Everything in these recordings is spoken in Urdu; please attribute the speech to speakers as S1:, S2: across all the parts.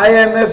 S1: IMF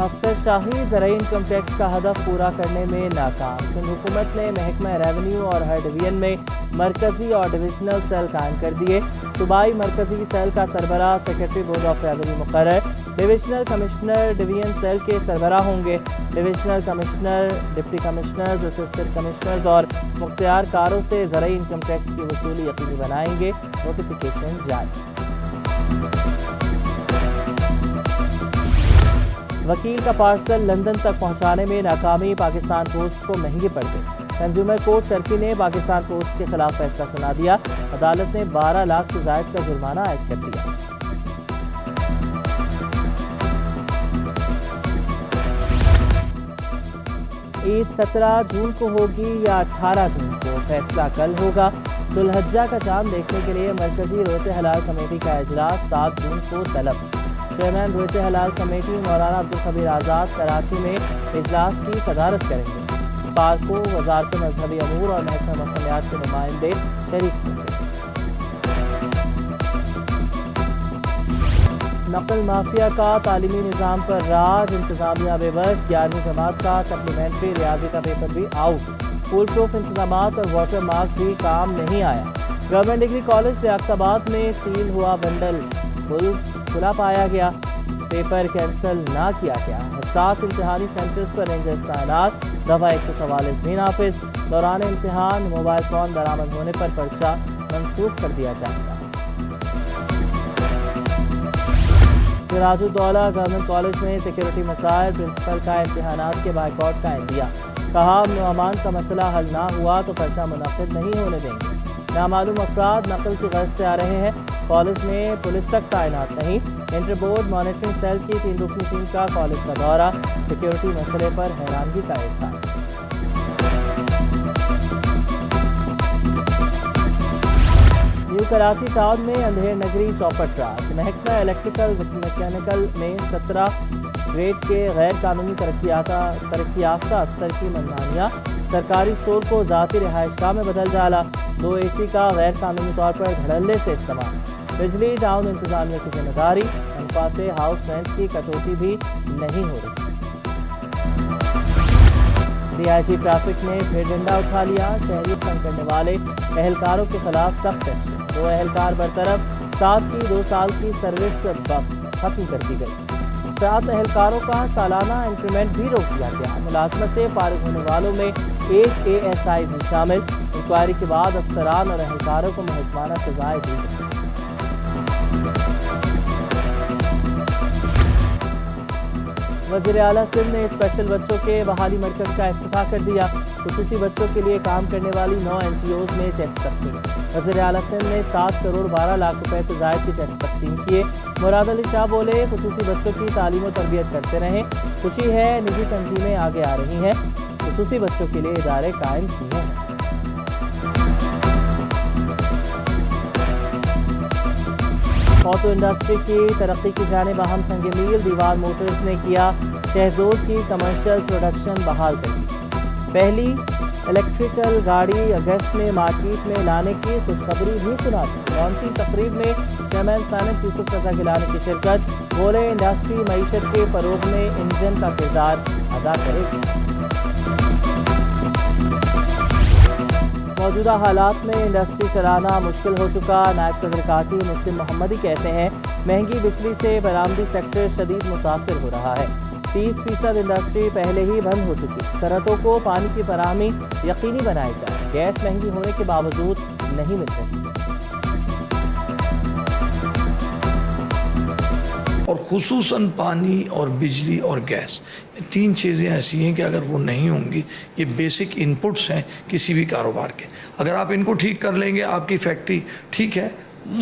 S2: افسر شاہی زرعی انکم ٹیکس کا ہدف پورا کرنے میں ناکام۔ سندھ حکومت نے محکمہ ریونیو اور ہر ڈویژن میں مرکزی اور ڈویژنل سیل قائم کر دیے۔ صوبائی مرکزی سیل کا سربراہ سیکرٹری بورڈ آف ریونیو مقرر۔ ڈویژنل کمشنر ڈویژن سیل کے سربراہ ہوں گے۔ Divisional commissioner, deputy commissioners, assistant commissioners اور مختار کاروں سے زرعی انکم ٹیکس کی وصولی یقینی بنائیں گے۔ نوٹیفیکیشن جاری۔ وکیل کا پارسل لندن تک پہنچانے میں ناکامی، پاکستان پوسٹ کو مہنگی پڑ گئی۔ کنزیومر کورٹ ترکی نے پاکستان پوسٹ کے خلاف فیصلہ سنا دیا۔ عدالت نے 12 لاکھ سے زائد کا جرمانہ عائد کر دیا۔ عید 17 جون کو ہوگی یا 18 جون کو؟ فیصلہ کل ہوگا۔ ذو الحجہ کا چاند دیکھنے کے لیے مرکزی رویت حلال کمیٹی کا اجلاس 7 جون کو طلب۔ چیئرمین رویت حلال کمیٹی مولانا عبدالخبیر آزاد کراچی میں اجلاس کی صدارت کریں گے۔ پارکوں، وزارت مذہبی امور اور محکمہ موسمیات کے نمائندے شریک ہوں گے۔ نقل مافیا کا تعلیمی نظام پر راج، انتظامیہ بے بس۔ 11ویں جماعت کا سپلیمنٹری ریاضی کا پیپر بھی آؤٹ۔ فول پروف انتظامات اور واٹر مارک بھی کام نہیں آیا۔ گورنمنٹ ڈگری کالج لیاقت آباد میں سیل ہوا بنڈل کھلا پایا گیا، پیپر کینسل نہ کیا گیا۔ حساس امتحانی سینٹرز پر رینجرز تعینات، دفعہ 144 بھی نافذ۔ دوران امتحان موبائل فون برآمد ہونے پر پرچہ منسوخ کر دیا جائے گا۔ سراج الدولہ گورنمنٹ کالج میں سیکیورٹی مسائل، پرنسپل کا امتحانات کے بائیکاٹ کا عندیہ۔ کہا امن و امان کا مسئلہ حل نہ ہوا تو پرچہ منعقد نہیں ہونے دیں گے۔ نامعلوم افراد نقل کی غرض سے آ رہے ہیں، کالج میں پولیس تک تعینات نہیں۔ انٹر بورڈ مانیٹرنگ سیل کی 3 رکنی ٹیم کا کالج کا دورہ، سیکیورٹی مسئلے پر حیرانگی کا اظہار۔ نیو کراچی ٹاؤن میں اندھیر نگری چوپٹ راج۔ محکمہ الیکٹریکل میکینیکل میں 17 گریڈ کے غیر قانونی ترقی یافتہ افسر کی منمانیاں۔ سرکاری اسٹور کو ذاتی رہائش گاہ میں بدل ڈالا۔ 2 اے سی کا غیر قانونی طور پر دھڑلے سے استعمال۔ بجلی ٹاؤن انتظامیہ کی ذمہ داری، تنخواہ سے ہاؤس رینٹ کی کٹوتی بھی نہیں ہو رہی۔ ڈی آئی جی ٹریفک نے پھر ڈنڈا اٹھا لیا، شہریت تنگ کرنے والے اہلکاروں کے خلاف سخت ایکشن۔ 2 اہلکار برطرف، 7 کی 2 سال کی سروس ختم کر دی گئی۔ 7 اہلکاروں کا سالانہ انکریمنٹ بھی روک دیا گیا۔ ملازمت سے فارغ ہونے والوں میں 1 ASI بھی شامل۔ انکوائری کے بعد افسران اور اہلکاروں کو محکمانہ سزائیں دی گئی۔ وزیر اعلیٰ سندھ نے اسپیشل بچوں کے بحالی مرکز کا افتتاح کر دیا۔ خصوصی بچوں کے لیے کام کرنے والی 9 NGOز میں چیک تقسیم۔ وزیر اعلیٰ سندھ نے 7 کروڑ 12 لاکھ روپے سے زائد کے چیک تقسیم کیے۔ مراد علی شاہ بولے، خصوصی بچوں کی تعلیم و تربیت کرتے رہیں۔ خوشی ہے نجی تنظیمیں آگے آ رہی ہیں، خصوصی بچوں کے لیے ادارے قائم کیے ہیں۔ آٹو انڈسٹری کی ترقی کی جانب اہم سنگ میل، دیوان موٹرز نے کیا شہزود کی کمرشل پروڈکشن بحال کر دی۔ پہلی الیکٹریکل گاڑی اگست میں مارکیٹ میں لانے کی خوشخبری بھی سنا دی۔ لانچنگ تقریب میں چیئرمین سینٹ یوسف رضا گیلانی کی شرکت، بولے انڈسٹری معیشت کے فروغ میں انجن کا کردار ادا کرے گی۔ موجودہ حالات میں انڈسٹری چلانا مشکل ہو چکا، نائب صدر کاٹی مسلم محمدی کہتے ہیں مہنگی بجلی سے برآمدی سیکٹر شدید متاثر ہو رہا ہے۔ 30% انڈسٹری پہلے ہی بند ہو چکی۔ صنعتوں کو پانی کی فراہمی یقینی بنائی جائے، گیس مہنگی ہونے کے باوجود نہیں مل رہی۔
S3: اور خصوصاً پانی اور بجلی اور گیس، یہ 3 چیزیں ایسی ہیں کہ اگر وہ نہیں ہوں گی، یہ بیسک انپٹس ہیں کسی بھی کاروبار کے۔ اگر آپ ان کو ٹھیک کر لیں گے، آپ کی فیکٹری ٹھیک ہے،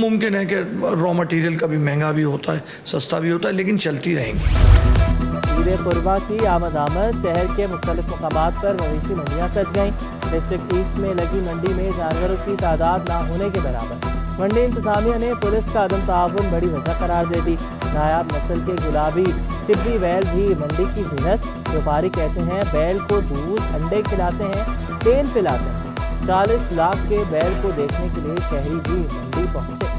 S3: ممکن ہے کہ را مٹیریل کا بھی مہنگا بھی ہوتا ہے، سستا بھی ہوتا ہے، لیکن چلتی رہیں گی۔
S2: عید قربہ کی آمد شہر کے مختلف مقامات پر مویشی منڈیاں سج گئیں۔ ڈسٹرکٹ ایسٹ میں لگی منڈی میں جانوروں کی تعداد نہ ہونے کے برابر۔ منڈی انتظامیہ نے پولیس کا عدم تعاون بڑی وجہ قرار دے دی۔ نایاب نسل کے گلابی طبی بیل بھی منڈی کی زینت۔ ویپاری کہتے ہیں بیل کو دودھ انڈے کھلاتے ہیں، تیل پلاتے ہیں۔ 40 لاکھ کے بیل کو دیکھنے کے لیے شہری بھی منڈی پہنچے۔